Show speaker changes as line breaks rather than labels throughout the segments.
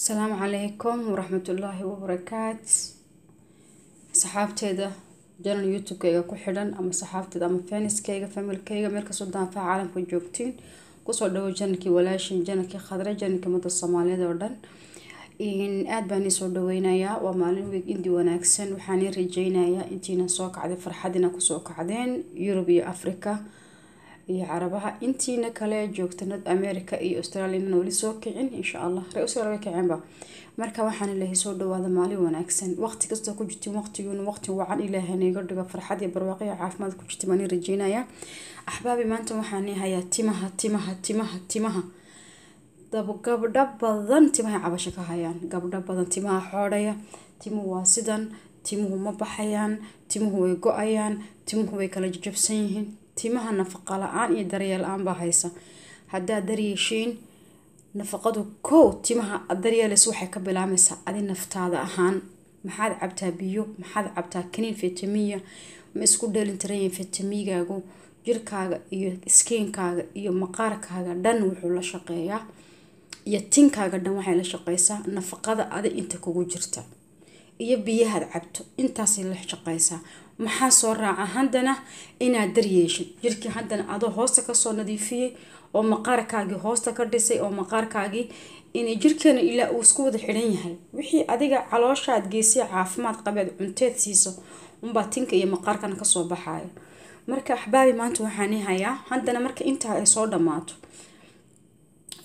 السلام عليكم ورحمة الله وبركاته. صحابتي جانا يوتيوب كيغا كحيران أما صحابتي أما فانس كيغا فاميل كيغا ميلكا سودان فا عالم كجوجتين كسو دو جانكي ولاشين جانكي خضرا جانكي مدى الصومالية دوردان إن آد باني سو دوينايا ومالين ويك إندي وناكسن وحاني رجينايا إنتينا سوك عدي فرحادنا كسوك عدين يوروبيا أفريكا iyo carabaha intiina kale joogtanad America iyo Australia wali soo kicin insha Allah ra'aysul way kicin ba marka waxaan ilaahay soo dhawaada maalin wanaagsan waqti kasta ku jirtiin waqti wacan ilaahay naga dhigo farxad iyo barwaaqo iyo caafimaad ku jirtiin aan rajeynaya ahbaabi maanta waxaan hayaa timaha gabdho badan timaha cabasho ka hayaan gabdho badan timaha xoodaya timuhu waa sidan timuhu ma baxayaan timuhu way go'ayaan timuhu way kala jabsan yihiin timaha nafaqa la'aan iyo daryeel aan baa haysa hadaa daryeeshin nafaqadu timaha daryeelis waxay ka bilaamaysaa adi naftaada ahaan maxaad cabtaa biyo maxaad cabtaa kaniin fitamiin ma isku dheelintiran fitamiigaagu jirkaaga iyo skinkaaga iyo maqaarkaaga dhan wuxuu la shaqeeyaa iyo tinkaaga dhan waxay la shaqeysaa nafaqada adi inta kugu jirta iyo biyaha cabto intaas la shaqeysaa maxaa soo raaca hadana inaad daryeeshin jirkii hadana adoo hoosta ka soo nadiifiyay oo maqaarkaagi hoosta ka dhisay oo maqaarkaagi in jirkeena ilaa uu isku wada xiran yahay wixii adiga calooshaad geesay caafimaad qabeed cunteed siiso unba tinka iyo maqaarkana ka soo baxayo marka ahbaabi maanta waxaan hayaa hadana marka inta ay soo dhamaato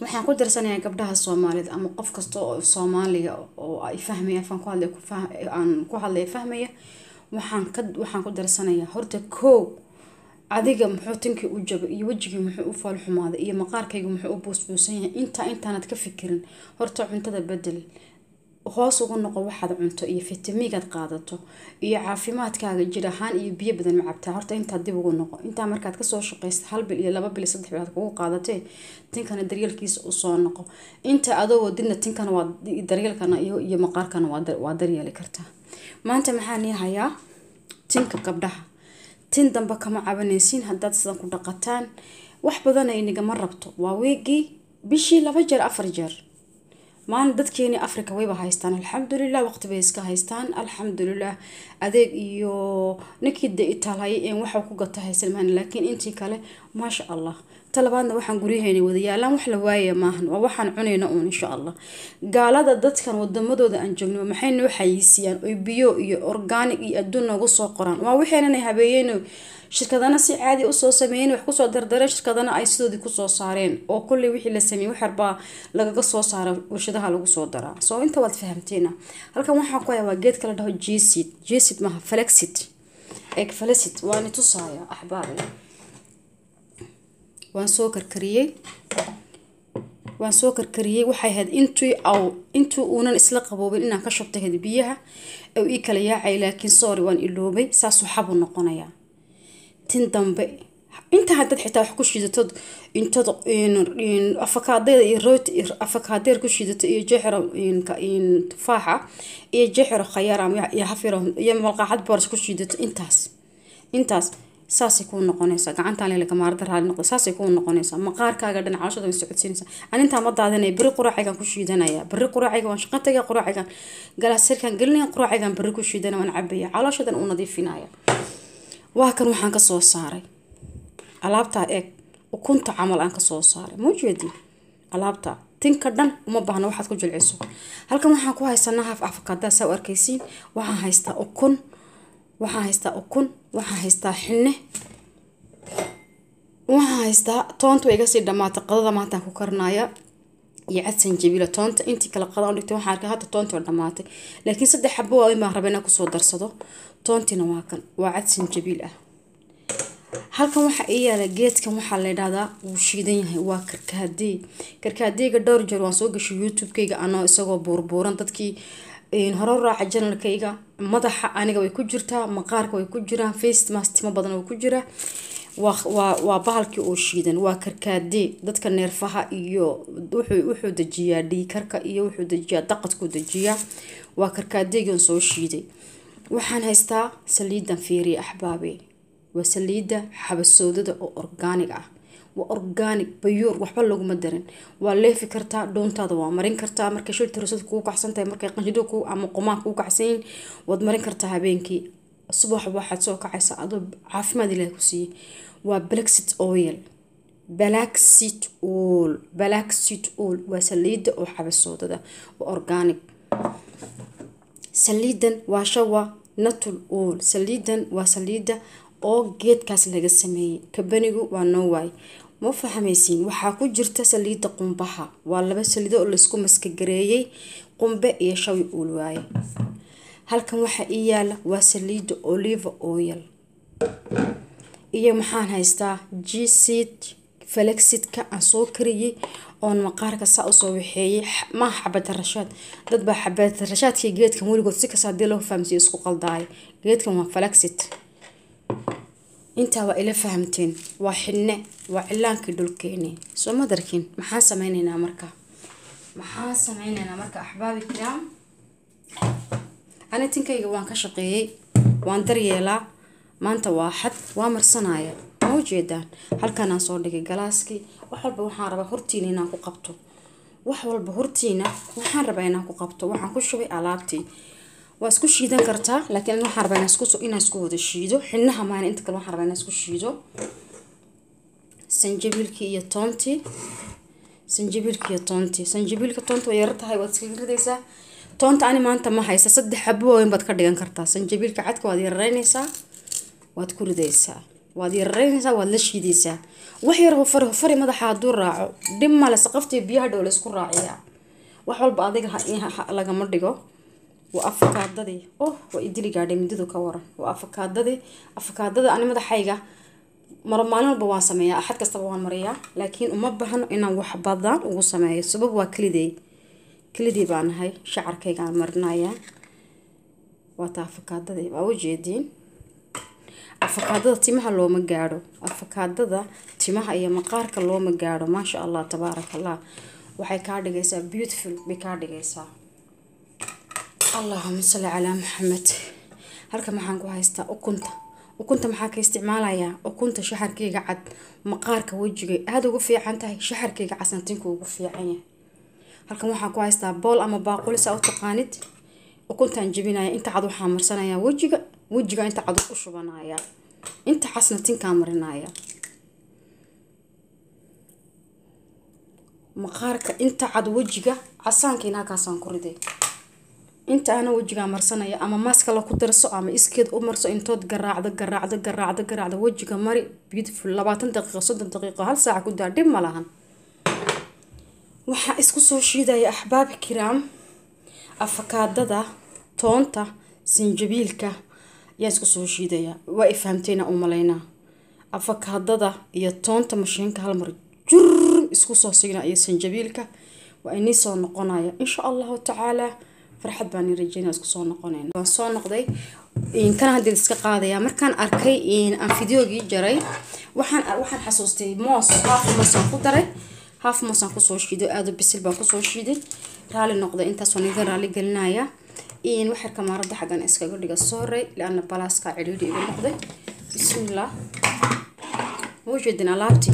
waxaan ku darsanayaa gabdhaha Soomaaliyeed ama qof kasto oo Soomaaliga oo ay fahmayaan ku hadlay fahmaya waxaan ku darsanayaa horta adiga muxuu tinki u jabay iyo wajiga muxuu u faal xumaaday iyo maqaarkaygu muxuu u boosboosan yahay intaanad ka fikirin horta cuntada bedel hoos ugu noqo waxaad cunto iyo fitamiinad qaadato iyo caafimaadkaaga jir ahaan iyo biyo badan ma cabtaa horta inta dib ugu noqo inta markaad ka soo shaqeysid 1 bil iyo 2 bil 3 bil kugu qaadatay tinkana daryeelkiisa u soo noqo inta adoo dinna tinkana waa daryeelkana iyo maqaarkana waa daryeeli kartaa maanta maxaan hayaa tinka gabdhaha tin damba kama cabanaysiin haddaad sidan ku dhaqataan wax badan ay nigama rabto waa weegi bishii 2 jeer 4 jeer maan dadkeeni Afrika wayba haystaan alxamdulillah waqti bay iska haystaan alxamdulillah adeeg iyo ninkii Itaalay in waxa ku gato haysan laakiin intii kale ma sha Allah talabaadna waxaan guriyahayna wada yaalaan wax la waaye maahan waa waxaan cunayna insha Allah gaalada dadkan wadamadooda aan joogno maxay noo xayisiyaan oo biyo iyo organic iyo adduun ugu soo qoraan waa waxayna habeeyeen shirkadana si caadi u soo sameeyeen wax ku soo dardareen shirkadana ay sidoodii ku soo saareen oo kulli wixii la sameeyay wax yarba laga soo saaray warshadaha lagu soo daraa soo inta wad fahamteena halkan waxaan ku hayaa geed kala dhaho jeesid ma flaxseed flaxseed waa ni tusaaya ahbaabi waan soo karkariyay waxay had intuu uunan isla qaboobin inaan ka shubtay biyaha oo ii kala yaacay laakiin sorry waan iloobay saas waxa uu noqonayaa tin dambe inta hadad xitaa wax ku shiidato intad afakaadada iyo root afakaadeer ku shiidato iyo jeexro in tufaaxa iyo jeexro khayaar ama ya hafiro iyo malqaxad boors ku shiidato intaas saasi ku noqonaysa gacanta leeyahay kamaarada raali noqdo saasi ku noqonaysa maqaarkaaga dhan caloshada way socodsiinaysa aninta ma daadanay bari quraaciga ku shiidanaya bari quraaciga waan shaqataga quraaciga galaasirkan galnay quraaciga bari ku shiidana waan cabaya caloshadan u nadiifinaya waa kan waxaan ka soo saaray alaabta ukunta camal aan ka soo saaray muujeedi alaabta tinka dhan uma baahna waxaad ku jilciso halkan waxaan ku haysanaa haf afakaada soo arkaysiin waxaan haystaa ukun waxaan haystaa xinne waxaan haystaa toonta iga sii dhamaatay qadada maanta ku karnaya iyo cadsan jabiila toonta intii kala qadaan dhigtay waxaan arkay hadda toonta dhamaatay laakiin 3 xabo waa ma rabena ku soo darsado toontina waa cadsan jabiil ah halkan waxa ay yaala geedkan waxa la yiraahdaa uu shiidan yahay waa karkadeega dhowr jeer waan soo gashay YouTube-kayga anoo isagoo buurbuuran dadkii hore raaca channel-kayga madaxa aniga way ku jirtaa maqaarka way ku jiraan face mask ma badan oo ku jira waa bahalkii oo shiidan waa karkaade dadka neerfaha iyo wuxuu dajiyaa dhiikarka iyo wuxuu dajiyaa daqadku dajiyaa waa karkaadeegan soo shiiday waxaan haystaa saliidan fiiri ahbaabi waa saliida xabasowdada oo organic ah waa organic bayuur waxba laguma darin waa leefi kartaa doontaada waa marin kartaa markay shil tirasad kugu kacsan tahay markay qanjido ku ama qomaan kugu kacsan yihiin waad marin kartaa habeenkii subax waxaad soo kacaysaa adoo caafimaad ilaahay ku siiyey waa black seed oil waa saliida oo xabasoodada waa organic saliidan waa shawa natural oil saliidan waa saliida oo geedkaas laga sameeyay kabanigu waa Norway ma fahameysiin waxa ku jirta saliida qumbaha waa laba saliido oo la isku maskagareeyay qumbe iyo shawi oil waaye halkan waxa ii yaala waa saliida olive oil iyo maxaan haystaa G-seed flaxseed-ka aan soo kariyay oon maqaarka saa u soo waxeeyay ma xabad rashaad dad baa xabad rashaadkii geedkan weligood si kasta hadii loo fahamsiyo isku qaldaay geedkan waa flaxseed inta waa ila fahamteen waa xinne waa cilaankii dhulkeeni soo ma darkin maxaa sameeynaa marka axbaabi kiram ana tinkayga waan ka shaqeeyay waan daryeelaa maanta waa xad waa marsanaya ma jeedaan halkan aan soo dhigay galaaskii wax walba waxaan rabaa hortiina inaan ku qabto waxaan ku shubay alaabtii waa isku shiidan kartaa laakiin waxaan rabaa inaan isku wada shiido xinnaha maana inta kale waxaan rabaa inaan isku shiido sanjabiilkii iyo toontii sanjabiilka toonta way yar tahay waad iska ridaysaa toonta ani maanta ma haysa 3 xabo weyn baad ka dhigan kartaa sanjabiilka cadka waad yaraynaysaa waad ku ridaysaa waad la shiidaysaa wax yar hofari madaxa haduu raaco dhib male saqaftii biyaha dhow la isku raaciyaa wax walba adiga laga ma dhigo waa afakaadadii waa idili gaadhay mididu ka waran waa afakaadada ani madaxayga maalin walba waan sameeyaa axad kastaba waan mariyaa laakiin uma baahno inaan wax badan ugu sameeyo sabab waa kelidii baan ahay shacarkayga aan marinayaa waa taa afakaadadii waa ujeediin afakaadada timaha looma gaadho afakaadada timaha iyo maqaarka looma gaadho maasha Allah tabaarakallah waxay ka dhigaysaa beautiful bay ka dhigaysaa Allahumma salli ala Muhammad halka maxaan ku haystaa ukunta maxaa ka isticmaalayaa ukunta shaharkayga cad maqaarka wajiga aad ugu fiican tahay shaharkayga casantinku ugu fiican yahay halkan waxaan ku haystaa bool ama baaquli saa u taqaanid ukuntaan jabinaya inta cad waxaan marsanayaa wajiga inta cad u shubanaya inta xasna tinkaan marinaya maqaarka inta cad wajiga casaankiina halkaasaan ku riday inta ana wajiga marsanaya ama maska la ku darso ama iskeed u marso intood garaacdo wajiga mari beautiful 20 daqiiqo 30 daqiiqo hal saac ku daa dhib ma lahan waxa isku soo shiidaya ahbaabi kiram afakaadada toonta sanjabiilka yaa isku soo shiidaya waa ifhamteena u maleynaa afakaadada iyo toonta mashiinka hal mar isku soo signaa iyo sanjabiilka waa inii soo noqonaya insha Allah taala farxad baan rajeynaa isku soo noqonayna waan soo noqday kana hadii iska qaadaya markaan arkay aan fiidiyoogii jaray waxaan xasuustay haaf moos aan ku soo shiiday aad u bisil baan ku soo shiiday raali noqday intaas oo nidan raali gelinaya waxa kamarada xagan iskaga dhiga sooray laana balaaska ciriiri igu noqday bismillah wajidna alaabti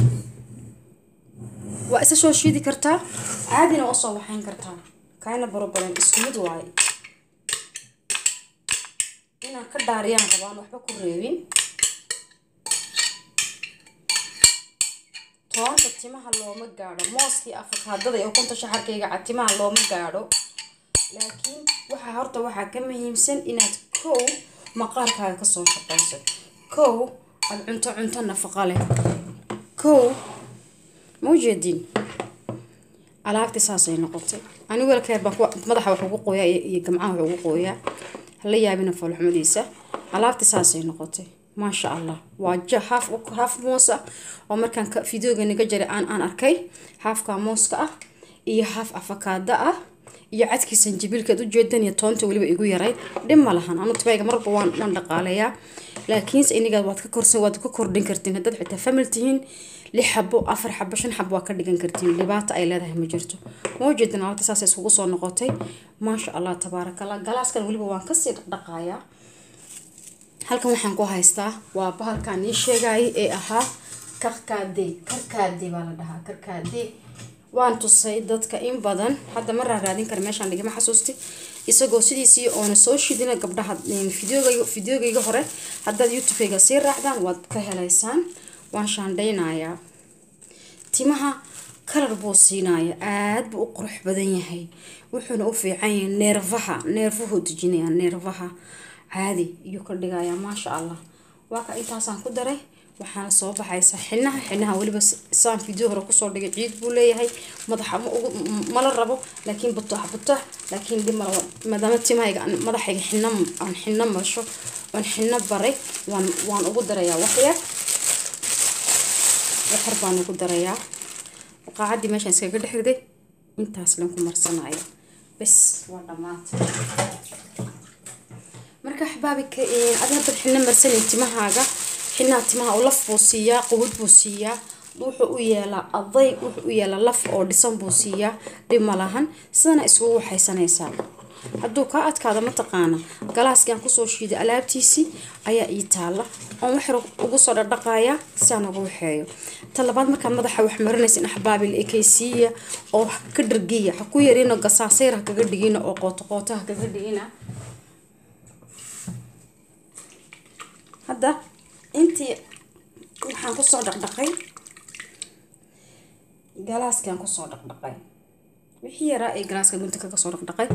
waa isa soo shiidi kartaa caadina oo soo waxayn kartaa kaana barobalan isku mid waay inaan ka dhaariyaan rabaan waxba ku reebin toonta timaha looma gaadho mooskii afakaadada iyo ukunta shaharkayga cad timaha looma gaadho laakiin waxa ka muhiimsan inaad maqaarkaaga ka soo shaqeyso aad cunto nafaqo leh موجودين alaabti saasay noqotay ani walkay baa madaxa wax ugu qoyaa iyo gamcaha wax ugu qoyaa hal yaabina falxumadiisa alaabti saasay noqotay ma sha Allah waa haaf moosa oo markaan fiidiyoga naga jaray aan arkay haafka mooska ah iyo haaf afakaada ah iyo cadki sanjabiilka u jeedan iyo toonta waliba igu yaray dhim ma lahan anu tabayga marba waan dhaqaaleeya laakiin iniga waad ka kordhin kartiin hadad xitaa family tihiin 6 xabo 4 xabo 5 xabo waa ka dhigan kartiin libaata ay leedahay ma jirto moojeedna alta saas isugu soo noqotay ma sha Allah tabaarakallah galaaskan waliba waan ka sii dhaqaaya halkan waxaan ku haystaa waa bahalkan ii sheegay ee ahaa karkaade baa la dhahaa karkaade waan tusay dadka in badan hadda ma raadin kara meeshaan dhigama xasuusti isagoo sidiisii oona soo shidina gabdhaha fideogayga hore haddaad youtube-kayga sii raacdaan waad ka helaysaan waan shaandhaynayaa timaha kalar buu siinaya aad buu u qurux badan yahay wuxuuna u fiican yahay neerfuhu dejinaya neerfaha caadi iyuu ka dhigayaa maasha allah waa ka intaasaan ku daray waxaana soo baxaysa xinaha waliba saan video hore kusoo dhigay ciid buu leeyahay madaxa mala rabo laakiin butax laakiin dib maadaama timahayga madaxayga aan xina masho aan xina baray waan ugu darayaa waxyar baan ugu darayaa qaacadii meeshaan iskaga dhexriday intaas lan ku marsanaya bas waa dhamaatay marka xabaabika adiga xina marsanay timahaaga xinaa timaha oo laf buu siiyaa quwad buu siiyaa wuxuu u yeelaa aday wuxuu u yeelaa laf oo dhisan buu siiyaa dhib ma lahan sidana isugu waxaysanaysaa hadduu ka adkaado ma taqaana galaaskan kusoo shiiday alaabtiisii ayaa ii taala oon wax ugu soo dhaqaaya si aan ugu waxeeyo ta labaad markaad madaxa wax marinaysa in axbaabil ekaysiiya oo ka dhargiya ha ku yarino gasaasayr ha kaga dhigina oo qooto ha kaga dhigina hadda intii waxaan kusoo dhaqdhaqay galaaskan kusoo dhaqdhaqay wixii yaraa ee galaaska gunta kaga soo dhaqdhaqay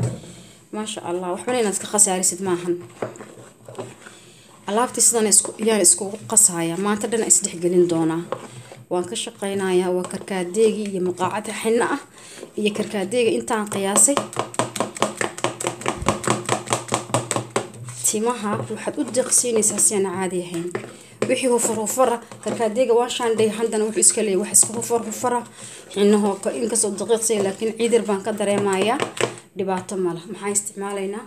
maasha allah waxbana inaad ka khasaarisid maahan alaabtii sidan yaan iskugu qasaya maanta dhan isdhexgelin doonaa waan ka shaqaynayaa waa karkaadeegii iyo muqaacad xinna ah iyo karkaadeega intaan qiyaasay timaha waxaad u deeqsiinaysaa si aan caadi ahayn wixii hufara karkaadeega waan shaandhay handana wuxuu iska leeyahay wax iska hufara xinnaho inkastoo daqiiqsay laakiin ciidir baan ka dareemayaa dhibaato mala maxaan isticmaalaynaa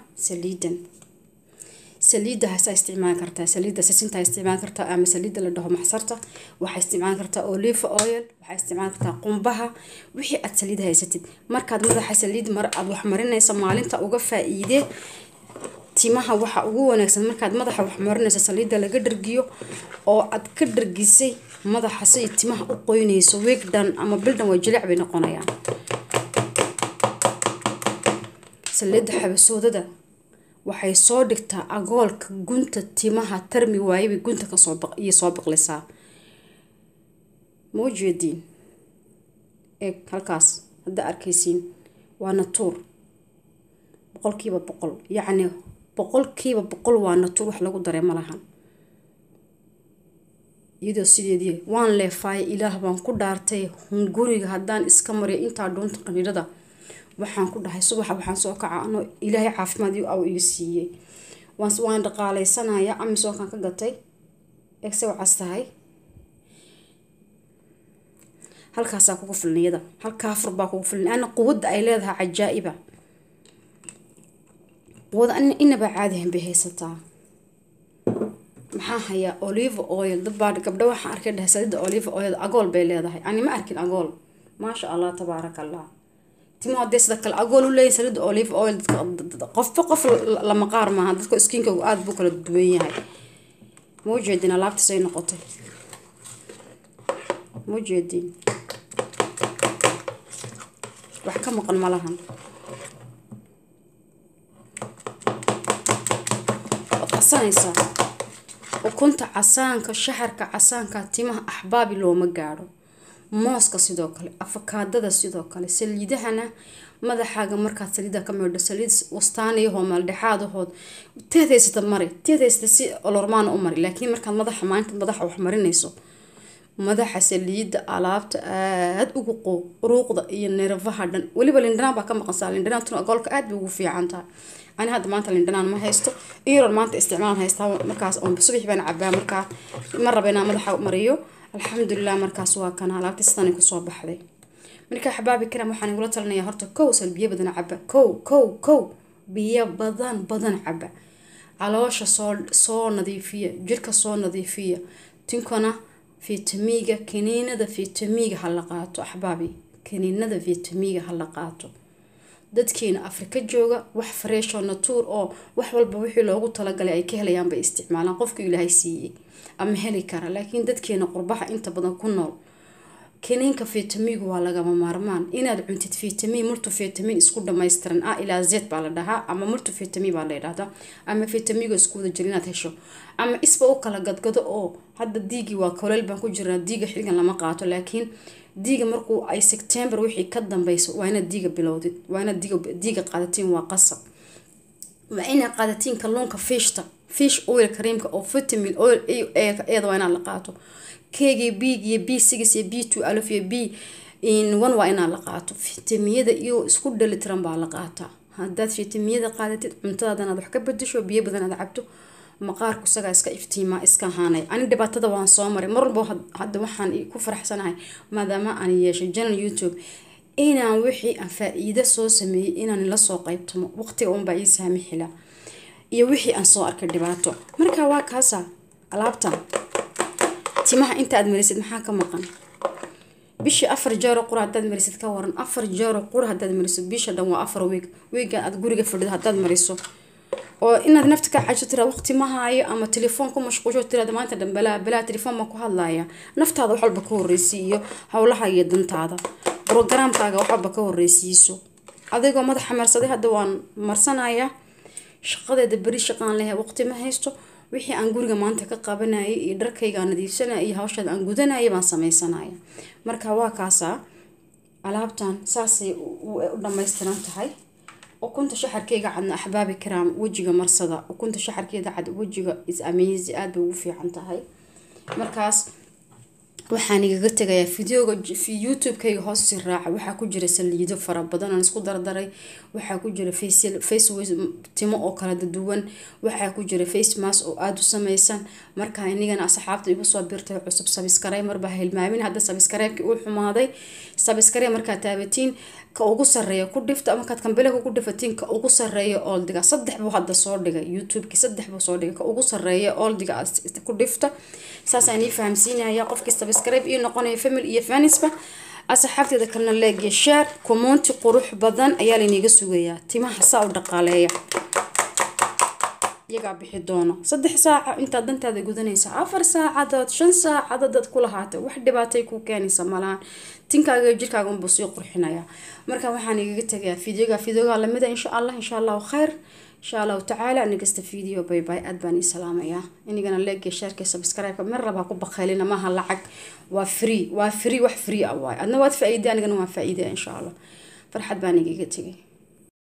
saliidda hasa isticmaali kartaa saliidda sisinta isticmaali kartaa ama saliidda la dhaho maxsarta waxaa isticmaali kartaa olive oil waxaa isticmaali kartaa qumbaha wixii aad saliid haysatid markaad madaxa saliid aad wax marinaysa maalinta uga faa'iidee timaha waxa ugu wanaagsan markaad madaxa wax marinaysa saliidda laga dhargiyo oo aad ka dhargisay madaxa si timaha u qoynayso weekdan ama bildan way jilic bay noqonayaan saliidda xabasoodada waxay soo dhigtaa agoolka gunta timaha tarmi waayay gunta ka soo baqlisaa mawjeediin halkaas hadda arkaysiin waa natuur 100% yacni 100% waa natuur wax lagu daray ma lahan iyadoo sideedii waan leefaay ilaah baan ku dhaartay guriga haddaan iska mariyo intaa dhuunta qaniirada waxaan ku dhahay subaxa waxaan soo kaca ano ilaahay caafimaad iga siiyey waan dhaqaaleysanayaa amisoonkan ka gatay egse waxaas tahay halkaasaa kugu filniyada halkaa fur baa kugu filnay ana quwadda ay leedahay cajaa'iba quwadda inaba caadihan bay haysataa maxaa hayaa olive oil dad baa gabdho waxaan arkay dhahay saliidda olive oil agool bay leedahay ani ma arkin agool maasha allah tabaaraka allah timaha hadday sida kale agool u leeyahay saliidda olive oil qofba qof lama qaar maaha dadka skinkoogu aada buu kala duwan yahay ma ujeedin alaabtiis ay noqotay ma ujeedin wax ka maqan ma lahan waad qasanaysaa ukunta casaanka shaxarka casaanka timaha axbaabi looma gaadho mooska sidoo kale afakaadada sidoo kale saliidahana madaxaaga markaad saliida ka meedho saliid wastaaniyahoo maaldhexaadahood teedaysata si olormaana u mari laakiin markaad madaxa wax marinayso madaxa saliida alaabta aad ugu quruuqda iyo neerfaha dhan weliba lindhanaan baa ka maqansaa lindhanaantuna agoolka aad bay ugu fiican tahay ani hadda maanta lindhanaan ma haysto iyaroon maanta isticmaalan haystaa markaas oon subax baan cabaa markaa ma raba inaan madaxa mariyo alxamdulilah markaas waa kana alaabtii sidani kusoo baxday markaa xabaabi karam waxaan igula talinayaa horta sal biyo badan caba biyo badan caba caloosha soo nadiifiya jirka soo nadiifiya tinkana fitamiiga kaniinada fitamiiga ha la qaato axbaabi kaniinada fitamiiga ha la qaato dadkeena Afrika jooga wax fresh oo natuur oo wax walba wixii loogu talagalay ay ka helayaan bay isticmaalaan qofkii Ilaahay siiyay ama heli kara laakiin dadkeena qurbaha inta badan ku nool kaniinka fitamiingu waa lagama maarmaan inaad cuntid fitamiin multivitamin isku dhameystiran ilaa Z baa la dhahaa ama multivitamin baa la yiraahdaa ama fitamiinga isku wada jir inaad hesho ama isba u kala gadgado oo hadda diigi waa kuleel baan ku jirnaa diiga xilligan lama qaato laakiin diiga markuu ay September wixii ka dambayso waa inaad diiga bilowdid waa inaad diiga qaadatiin waa qasab waa inaad qaadatiin kalluunka fish oil creamka oo vitamin oil ee waa inaad la qaato KGB iyo B6 iyo B2 alif iyo B1 waa inaad la qaato fitamiyada iyo isku dhalitiran baa la qaataa haddaad fitamiyada qaadatid cuntadaadana wax ka bedesho biyo badan aad cabto maqaarku isaga iska iftiima iska haanay ani dhibaatada waan soo maray mar walba hadda waxaan ku faraxsanahay maadaama aan yeeshay channel YouTube inaan wixii aan faa'iido soo sameeyay inaan la soo qaybtamo waqtiga uun baa ii saamixila iyo wixii aan soo arkay dhibaato marka waa kaasa alaabtan timaha inta aad marisid maxaa ka maqan bishi 4 jeer qura hadaad marisid ka waran 4 jeer qura hadaad marisid bisha dhan waa 4 week aad guriga fadhido hadaad mariso oo inaad nafta ka xajiro waqti ma haayo ama telefoon ku mashquulsho tirada maanta dhan balaa telefoon ma ku hadlaaya naftaada wax walba ka horeysiiyo hawlaha iyo dantaada programkaaga wax walba ka horeysiiso adigoo madax xamarsaday hadda waan marsanaya shaqadeeda bari shaqaan leh waqti ma haysto wixii aan guriga maanta ka qabanayay iyo dharkayga nadiifsanay iyo hawshaada aan gudanayay baan sameeysanaya marka waa kaasa alaabtan saasay u dhameystiran tahay وكنت شحر كيغا عن أحبابي كرام وجهي مرصدة وكنت شحر كيغا عد وجهي is amazing aad buu fi cantahay markaas waxaan iga tagay fiidiyoga fi YouTube kayga hoos si raaca waxa ku jira saliido fara badan aan isku dardaray waxa ku jira face timo oo kala duwan waxa ku jira face mask oo aad u sameeysan marka inagana asxaabta igu soo birtay cusub subscribe marba hilmaamin hadda subscribe-ki uu xumaaday subscribe marka taabatiin ka ugu sareeyo ku dhifta ama kaad kambele ku dhifatiin ka ugu sareeyo all diga saddex buu hadda soo dhigay YouTube-ki saddex buu soo dhigay ka ugu sareeyo all diga ku dhifta saasaan fahamsiinaya qofkii subscribe iyo noqonay family iyo fanisba asxaabteeda kalena like iyo share comment qurux badan ayaa la iniga sugayaa timaha saa u dhaqaaleeya iyaga bixi doono 3 saac inta dantaada gudanaysa 4 saacadood 5 saacadood ku lahaata wax dhibaatay ku keenaysa malahan tinkaaga jirkaaga uu soo qurxinaya marka waxaan iga tagay fiidiyoga lamida insha Allah khair insha Allah ta'ala nagasta fiidiyo bye bye adbani salaamaya inigana like share subscribe mar raba ku baqaylina ma ha lacag waa free wax free awaay adna waad faa'iido anigana waa faa'iido insha Allah farxad baan iga tagay